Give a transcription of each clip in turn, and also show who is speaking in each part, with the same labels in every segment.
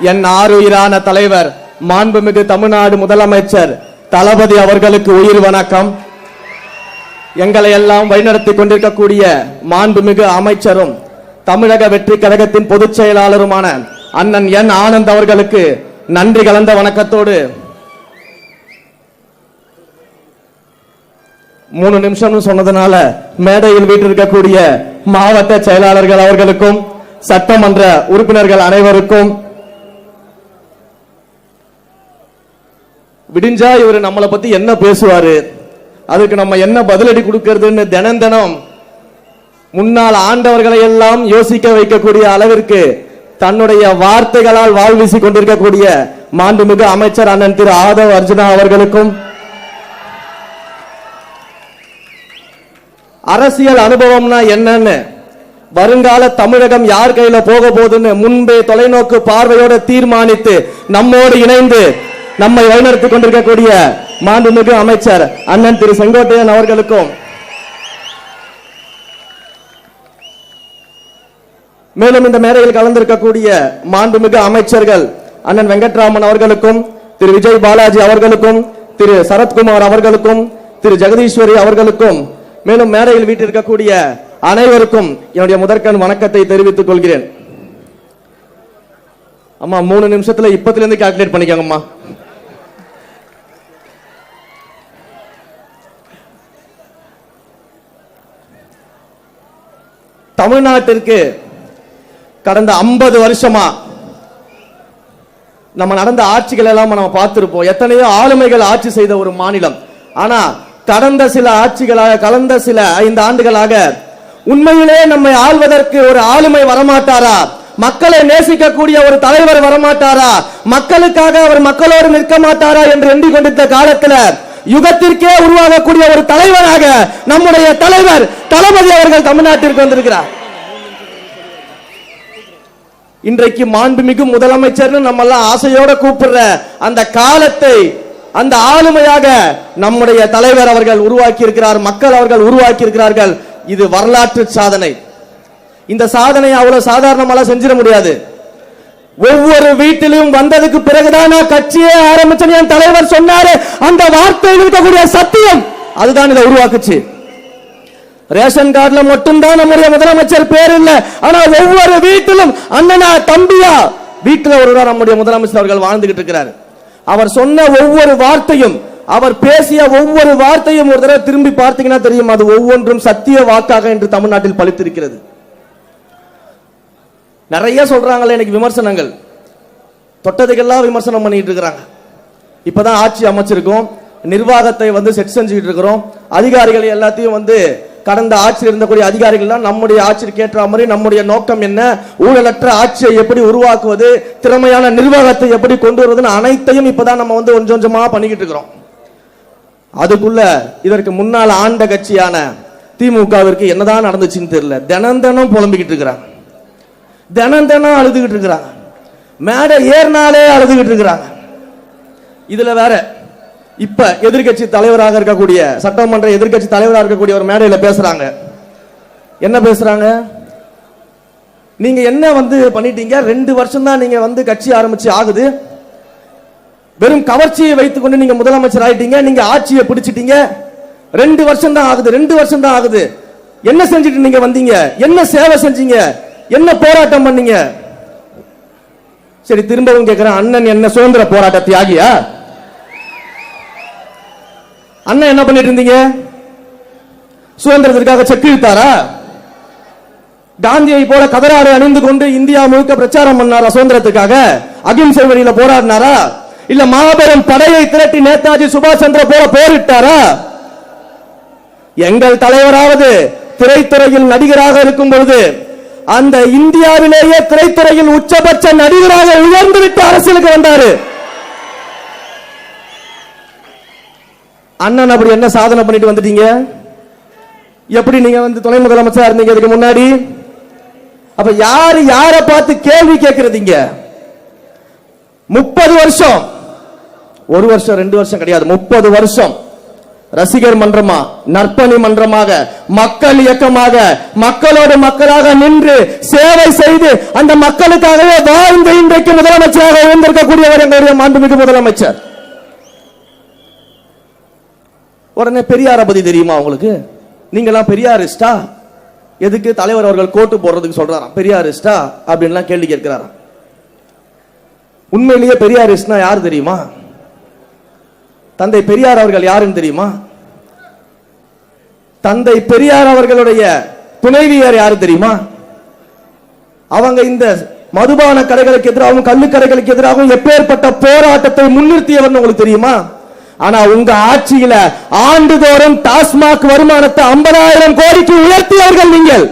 Speaker 1: என் ஆருயிரான தலைவர் மாண்புமிகு தமிழ்நாடு முதலமைச்சர் தளபதி அவர்களுக்கு உயிர் வணக்கம். எங்களை எல்லாம் வழிநடத்தி கொண்டிருக்கக்கூடிய மாண்புமிகு அமைச்சரும் தமிழக வெற்றி கழகத்தின் பொதுச் செயலாளருமான அண்ணன் என் ஆனந்த் அவர்களுக்கு நன்றி கலந்த வணக்கத்தோடு 3 நிமிஷம் சொன்னதுனால மேடையில் வீட்டிருக்கக்கூடிய மாவட்ட செயலாளர்கள் அவர்களுக்கும் சட்டமன்ற உறுப்பினர்கள் அனைவருக்கும் விடிஞ்சா இவர் நம்மளை பத்தி என்ன பேசுவாரு, அதுக்கு நம்ம என்ன பதிலடி கொடுக்கிறதுன்னு தினம் முன்னால் ஆண்டவர்களை எல்லாம் யோசிக்க வைக்கக்கூடிய அளவிற்கு தன்னுடைய வார்த்தைகளால் வாழ்வீசி கொண்டிருக்கக்கூடிய மாண்புமிகு அமைச்சர் அண்ணன் திரு ஆதவ் அர்ஜுனா அவர்களுக்கும் அரசியல் அனுபவம்னா என்னன்னு வருங்கால தமிழகம் யார் கையில போக போகுதுன்னு முன்பே தொலைநோக்கு பார்வையோட தீர்மானித்து நம்மோடு இணைந்து நம்மை வழிநடத்திக் கொண்டிருக்கக்கூடிய மாண்புமிகு அமைச்சர் அண்ணன் திரு செங்கோட்டையன் அவர்களுக்கும் மேலும் இந்த மேடையில் கலந்திருக்கக்கூடிய மாண்புமிகு அமைச்சர்கள் அண்ணன் வெங்கட்ராமன் அவர்களுக்கும் திரு விஜய் பாலாஜி அவர்களுக்கும் திரு சரத்குமார் அவர்களுக்கும் திரு ஜெகதீஸ்வரி அவர்களுக்கும் மேலும் மேடையில் வீட்டிருக்கக்கூடிய அனைவருக்கும் என்னுடைய முதற்கண் வணக்கத்தை தெரிவித்துக் கொள்கிறேன். அம்மா 3 நிமிஷத்துல இப்பத்திலிருந்து கால்குலேட் பண்ணிக்கோங்கம்மா. தமிழ்நாட்டிற்கு கடந்த 50 வருஷமா நம்ம நடந்த ஆட்சிகள் எல்லாம் நம்ம பார்த்திருப்போம். எத்தனையோ ஆளுமைகள் ஆட்சி செய்த ஒரு மாநிலம். ஆனா கடந்த சில ஆட்சிகளாக கடந்த சில 5 ஆண்டுகளாக உண்மையிலே நம்மை ஆள்வதற்கு ஒரு ஆளுமை வரமாட்டாரா, மக்களை நேசிக்கக்கூடிய ஒரு தலைவர் வரமாட்டாரா, மக்களுக்காக அவர் மக்களோடு நிற்க மாட்டாரா என்று எண்ணிக்கொண்டிருந்த காலத்தில் யுகத்திற்கே உருவாகக்கூடிய ஒரு தலைவராக நம்முடைய தலைவர் தளபதி அவர்கள் தமிழ்நாட்டிற்கு வந்திருக்கிறார். இன்றைக்கு மாண்புமிகு முதலமைச்சர் நம்ம எல்லாம் ஆசையோட கூப்பிடுற அந்த காலத்தை அந்த ஆளுமையாக நம்முடைய தலைவர் அவர்கள் உருவாக்கி இருக்கிறார், மக்கள் அவர்கள் உருவாக்கி இருக்கிறார்கள். இது வரலாற்று சாதனை. இந்த சாதனை அவ்வளவு சாதாரணமாக செஞ்சிட முடியாது. ஒவ்வொரு வீட்டிலும் வந்ததுக்கு பிறகுதான் கட்சியே ஆரம்பிச்ச தலைவர் சொன்னாரு. அந்த வார்த்தையில் இருக்கக்கூடிய சத்தியம் அதுதான் இதை உருவாக்குச்சு. ரேஷன் கார்டுல மட்டும்தான் நம்முடைய முதலமைச்சர் பேர் இல்ல, ஆனா ஒவ்வொரு வீட்டிலும் அண்ணனா தம்பியா வீட்டில் ஒருவர் நம்முடைய முதலமைச்சர் அவர்கள் வாழ்ந்துகிட்டு இருக்கிறார். அவர் சொன்ன ஒவ்வொரு வார்த்தையும், அவர் பேசிய ஒவ்வொரு வார்த்தையும் ஒரு தடவை திரும்பி பார்த்தீங்கன்னா தெரியும், அது ஒவ்வொன்றும் சத்திய வாக்காக என்று தமிழ்நாட்டில் பலித்திருக்கிறது. நிறைய சொல்றாங்களே இன்னைக்கு விமர்சனங்கள், தொட்டதுக்கெல்லாம் விமர்சனம் பண்ணிட்டு இருக்கிறாங்க. இப்பதான் ஆட்சி அமைச்சிருக்கோம், நிர்வாகத்தை செட் செஞ்சுக்கிட்டு இருக்கிறோம். அதிகாரிகள் எல்லாத்தையும் கடந்த ஆட்சியில் இருந்தக்கூடிய அதிகாரிகள் நம்முடைய ஆட்சிக்கு ஏற்ற மாதிரி நம்முடைய நோக்கம் என்ன, ஊழலற்ற ஆட்சியை எப்படி உருவாக்குவது, திறமையான நிர்வாகத்தை எப்படி கொண்டு வருவதுன்னு அனைத்தையும் இப்பதான் நம்ம கொஞ்சம் கொஞ்சமா பண்ணிக்கிட்டு இருக்கிறோம். அதுக்குள்ள இதற்கு முன்னால் ஆண்ட கட்சியான திமுகவிற்கு என்னதான் நடந்துச்சுன்னு தெரியல. தினம் புலம்பிக்கிட்டு இருக்கிறாங்க, தினம் அழுதுகிட்டு இருக்கிறாங்க, மேடை ஏறினாலே அழுதுகிட்டு இருக்கிறாங்க. இதுல வேற இப்ப எதிர்கட்சி தலைவராக இருக்கக்கூடிய சட்டமன்ற எதிர்கட்சி தலைவராக இருக்கக்கூடிய ஒரு மேடையில பேசுறாங்க. என்ன பேசுறாங்க? நீங்க என்ன பண்ணிட்டீங்க, 2 வருஷம் தான் நீங்க கட்சி ஆரம்பிச்சு ஆகுது, வெறும் கவர்ச்சியை வைத்துக் கொண்டு நீங்க முதலமைச்சர் ஆயிட்டீங்க, நீங்க ஆட்சியை பிடிச்சிட்டீங்க, 2 வருஷம் தான் ஆகுது, 2 வருஷம் தான் ஆகுது, என்ன செஞ்சுட்டு நீங்க வந்தீங்க, என்ன சேவை செஞ்சீங்க, என்ன போராட்டம் பண்ணீங்க? சரி, திரும்பவும் கேட்கிறேன், அண்ணன் என்ன சுதந்திர போராட்ட தியாகியா? அண்ணன் என்ன பண்ணிட்டு இருந்தீங்க? சுதந்திரத்திற்காக செக்கு இழுத்தாரா? காந்தியை போல கதராடை அணிந்து கொண்டு இந்தியா முழுக்க பிரச்சாரம் பண்ணாரா? சுதந்திரத்துக்காக அகிம்சை வழியில போராடினாரா? இல்ல மாபெரும் படையை திரட்டி நேதாஜி சுபாஷ் சந்திர போல போரிட்டாரா? எங்கள் தலைவராவது திரைத்துறையில் நடிகராக இருக்கும் பொழுது அந்த இந்தியாவிலேயே திரைத்துறையில் உச்சபட்ச நடிகராக உயர்ந்து விட்டு அரசியலுக்கு வந்தாரு. அண்ணன் அப்படி என்ன சாதனை பண்ணிட்டு வந்துட்டீங்க? எப்படி நீங்க துணை முதலமைச்சரா இருந்தீங்க இதுக்கு முன்னாடி? அப்ப யாரு யார பார்த்து கேள்வி கேட்கறதீங்க? 30 வருஷம், 1 வருஷம் 2 வருஷம் கிடையாது, 30 வருஷம் ரசிகர் மன்றமா, நற்பணி மன்றமாக, மக்கள் இயக்கமாக, மக்களோடு மக்களாக நின்று சேவை செய்து அந்த மக்களுக்காகவே வாழ்ந்து இன்றைக்கு முதலமைச்சராக இருந்திருக்கக்கூடியவர் எங்களுடைய மாண்புமிகு முதலமைச்சர். உடனே பெரியாரை பத்தி தெரியுமா உங்களுக்கு? நீங்கெல்லாம் பெரியாரிஸ்டா? எதுக்கு தலைவர் அவர்கள் கோட்டு போடுறதுக்கு சொல்றாராம் பெரியாரிஸ்டா அப்படின்லாம் கேள்வி கேட்கிறாராம். உண்மையிலேயே பெரியாரிஸ்ட்னா யார் தெரியுமா? தந்தை பெரியார் அவர்கள் யாருன்னு தெரியுமா? தந்தை பெரியார் அவர்களுடைய துணைவியார் யாரு தெரியுமா? அவங்க இந்த மதுபான கடைகளுக்கு எதிராகவும் கள்ளுக்கடைகளுக்கு எதிராகவும் எப்பேற்பட்ட போராட்டத்தை முன்னிறுத்தியவர் உங்களுக்கு தெரியுமா? ஆனா உங்க ஆட்சியில ஆண்டுதோறும் டாஸ்மாக் வருமானத்தை 50,000 கோடிக்கு உயர்த்தியவர்கள் நீங்கள்.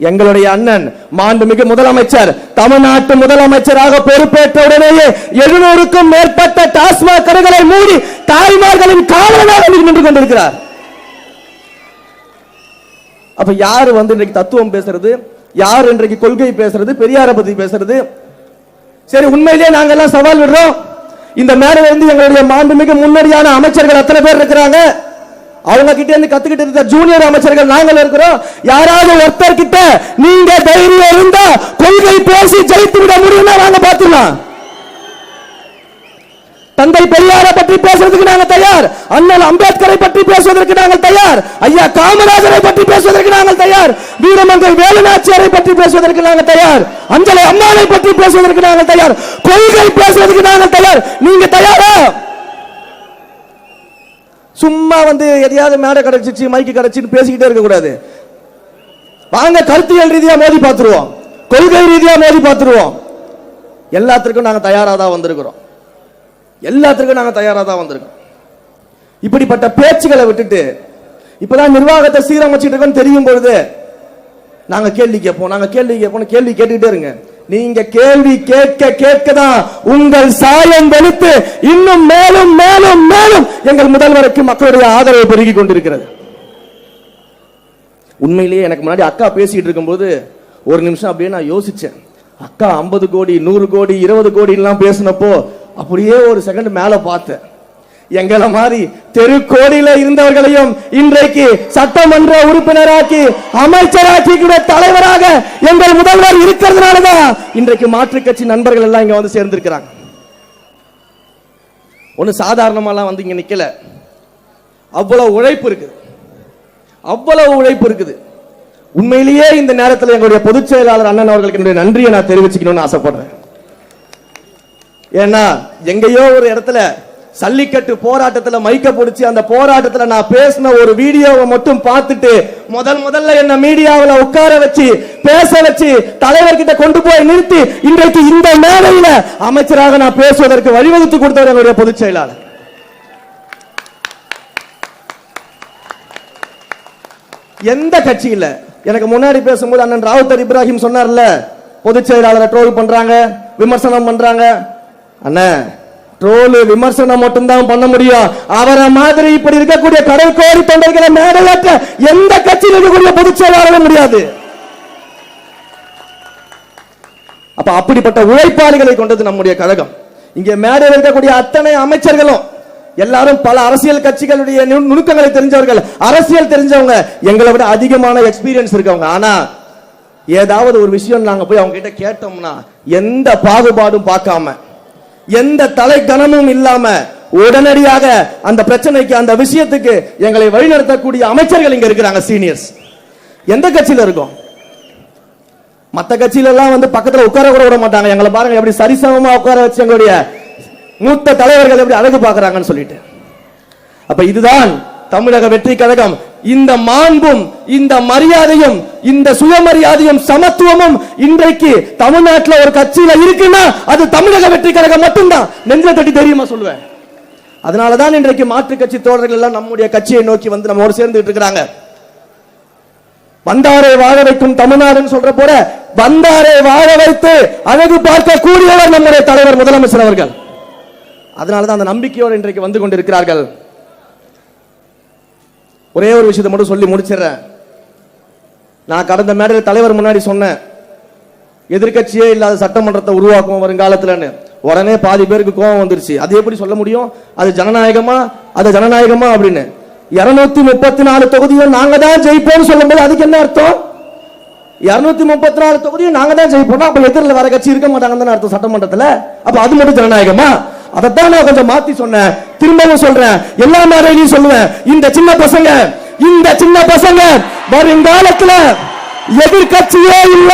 Speaker 1: எங்களுடைய அண்ணன் மாண்புமிகு முதலமைச்சர் தமிழ்நாட்டு முதலமைச்சராக பொறுப்பேற்ற உடனேயே 700க்கும் மேற்பட்ட டாஸ்மாக் கடைகளை மூடி தாய்மார்களின் காவலனாக நின்று கொண்டிருக்கிறார். அப்ப யாரு இன்றைக்கு தத்துவம் பேசுறது, யார் இன்றைக்கு கொள்கை பேசுறது, பெரியாரை பத்தி பேசுறது? சரி, உண்மையிலேயே நாங்க எல்லாம் சவால் விடுறோம். இந்த மேடையில இருந்து எங்களுடைய மாண்புமிகு முன்னோடியான அமைச்சர்கள் அத்தனை பேர் இருக்கிறாங்க. அவங்க கிட்ட இருந்து கத்துக்கிட்டு இருந்த ஜூனியர் அமைச்சர்கள் நாங்கள் இருக்கிறோம். யாராவது ஒருத்தர் கிட்ட நீங்க தைரியம் இருந்தா கொள்கை பேசி ஜெயித்து விட முடியும்னா நாங்க பாத்துக்கலாம். தந்தை பெரியாரை பற்றி பேசுறதுக்கு நாங்க தயார். அண்ணல் அம்பேத்கரை பற்றி பேசுவதற்கு நாங்கள் தயார். ஐயா காமராஜரை பற்றி பேசுவதற்கு நாங்கள் தயார். வீரமங்கை வேலுநாச்சியாரை பற்றி பேசுவதற்கு நாங்கள் தயார். அஞ்சலை அம்மாவை பற்றி பேசுவதற்கு நாங்கள் தயார். கொள்கை பேசுவதற்கு நாங்கள் தயார். நீங்க தயாரா? சும்மா எதையாவது மேடை கிடைச்சிச்சு மைக்கு கிடைச்சின்னு பேசிக்கிட்டே இருக்க கூடாது. வாங்க கருத்தியல் ரீதியா மோதி பார்த்துருவோம், கொள்கை ரீதியா மோதி பார்த்துருவோம். எல்லாத்திற்கும் நாங்க தயாரா தான் வந்திருக்கிறோம். எல்லாத்திற்கும் நாங்க தயாரா தான் வந்திருக்கோம். இப்படிப்பட்ட பேச்சுகளை விட்டுட்டு இப்பதான் நிர்வாகத்தை சீரமைச்சிட்டு இருக்கோம் தெரியும் பொழுது நாங்க கேள்வி கேட்போம், நாங்க கேள்வி கேட்போம். கேள்வி கேட்டுக்கிட்டே இருங்க. நீங்க கேள்வி கேட்க கேட்கதான் உங்கள் சாயம் வெளுத்து இன்னும் மேலும் மேலும் மேலும் எங்கள் முதல்வருக்கு மக்களுடைய ஆதரவு பெருகி கொண்டிருக்கிறது. உண்மையிலேயே எனக்கு முன்னாடி அக்கா பேசிட்டு இருக்கும்போது ஒரு நிமிஷம் அப்படியே நான் யோசிச்சேன். அக்கா 50 கோடி 100 கோடி 20 கோடி எல்லாம் பேசினப்போ அப்படியே ஒரு செகண்ட் மேல பார்த்தேன். எங்களை மாதிரி தெருக்கோடியில இருந்தவர்களையும் இன்றைக்கு சட்டமன்ற உறுப்பினராக்கி அமைச்சராக்கி தலைவராக எங்கள் முதல்வர் இருக்கிறதுனாலதான் இன்றைக்கு மாற்றுக் கட்சி நண்பர்கள் எல்லாம் இங்க சேர்ந்திருக்கிறாங்க. ஒண்ணு சாதாரணமாலாம் இங்க நிக்கல. அவ்வளவு உழைப்பு இருக்குது, அவ்வளவு உழைப்பு இருக்குது. உண்மையிலேயே இந்த நேரத்தில் எங்களுடைய பொதுச் செயலாளர் அண்ணன் அவர்களுக்கு என்னுடைய நன்றியை நான் தெரிவிச்சுக்கணும்னு ஆசைப்படுறேன். ஏன்னா எங்கேயோ ஒரு இடத்துல சல்லிக்கட்டு போராட்டத்தில் மைக்க பிடிச்சி அந்த போராட்டத்தில் நான் பேசின ஒரு வீடியோவை மட்டும் பார்த்துட்டு முதல்ல என்ன மீடியாவில் உட்கார வச்சு பேச வச்சு தலைவர்கிட்ட கொண்டு போய் நிறுத்தி இன்றைக்கு இந்த மேடையில் அமைச்சராக நான் பேசுவதற்கு வழிவகுத்து கொடுத்தவர் என்னுடைய பொதுச் செயலாளர். எந்த கட்சியில எனக்கு முன்னாடி பேசும்போது அண்ணன் ராவுத்தர் இப்ராஹிம் சொன்னார்ல, பொதுச் செயலாளரை ட்ரோல் பண்றாங்க, விமர்சனம் பண்றாங்க. அண்ணன் ட்ரோல் விமர்சனம் மட்டும்தான் பண்ண முடியும். அவரை மாதிரி இப்படி இருக்கக்கூடிய கடல் கோடி தொண்டர்களை மேடையாற்ற எந்த கட்சியில் இருக்கக்கூடிய பொதுச் செயலாளரும் முடியாது. அப்ப அப்படிப்பட்ட உழைப்பாளிகளை கொண்டது நம்முடைய கழகம். இங்கே மேடையில் இருக்கக்கூடிய அத்தனை அமைச்சர்களும் எல்லாரும் பல அரசியல் கட்சிகளுடைய நுணுக்கங்களை தெரிஞ்சவர்கள், அரசியல் தெரிஞ்சவங்க, எங்களை விட அதிகமான எக்ஸ்பீரியன்ஸ் இருக்கவங்க. ஆனா ஏதாவது ஒரு விஷயம் நாங்க போய் அவங்க கிட்ட கேட்டோம்னா எந்த பாகுபாடும் பார்க்காம எந்த தலை கனமும் இல்லாம உடனடியாக அந்த பிரச்சனைக்கு அந்த விஷயத்துக்கு எங்களை வழிநடத்தக்கூடிய அமைச்சர்கள் இங்க இருக்கிறாங்க, சீனியர்ஸ். எந்த கட்சியில இருக்கும்? மத்த கட்சியில எல்லாம் பக்கத்துல உட்கார கூட விட மாட்டாங்க. எங்களை பாருங்க எப்படி சரிசமமா உட்கார வச்சு எங்களுடைய மூத்த தலைவர்கள் எப்படி அழகு பார்க்கறாங்கன்னு சொல்லிட்டு. அப்ப இதுதான் தமிழக வெற்றி கழகம். இந்த மாண்பும் இந்த மரியாதையும் இந்த சுயமரியாதையும் சமத்துவமும் இன்றைக்கு தமிழ்நாட்டில் ஒரு கட்சியில இருக்குன்னா அது தமிழக வெற்றி கழகம் மட்டும்தான். நெஞ்சில தட்டி தெரியுமா சொல்லுவேன். அதனாலதான் இன்றைக்கு மாற்றுக் கட்சி தோழர்கள் எல்லாம் நம்முடைய கட்சியை நோக்கி நம்மோடு சேர்ந்துட்டு இருக்கிறாங்க. வந்தாரை வாழ வைக்கும் தமிழ்நாடுன்னு சொல்ற போல வந்தாரை வாழ வைத்து அழகு பார்க்க கூடியவர் நம்முடைய தலைவர் முதலமைச்சர் அவர்கள். அதனாலதான் அந்த நம்பிக்கையோடு இன்றைக்கு வந்து கொண்டிருக்கிறார்கள். ஒரே ஒரு விஷயத்தை மட்டும் சொல்லி முடிச்சிடறேன். நான் கடந்த மேடையில் தலைவர் முன்னாடி சொன்னேன், எதிர்கட்சியே இல்லாத சட்டமன்றத்தை உருவாக்கும் வருங்காலத்தில். உடனே பாதி பேருக்கு கோபம் வந்துருச்சு. அது எப்படி சொல்ல முடியும்? அது ஜனநாயகமா அது ஜனநாயகமா அப்படின்னு. 234 தொகுதியும் நாங்க தான் ஜெயிப்போம்னு சொல்லும்போது அதுக்கு என்ன அர்த்தம்? 234 தொகுதியும் நாங்க தான் ஜெயிப்போம், அப்ப எதிரில் வர கட்சி இருக்க மாட்டாங்கன்னு அர்த்தம் சட்டமன்றத்துல. அப்ப அது மட்டும் ஜனநாயகமா? அதைத்தான் நான் கொஞ்சம் மாத்தி சொன்னேன். திரும்பவும் சொல்றேன், எல்லா மேடையிலையும் சொல்லுவேன், இந்த சின்ன பசங்க வருங்காலத்துல எதிர்கட்சியே இல்ல.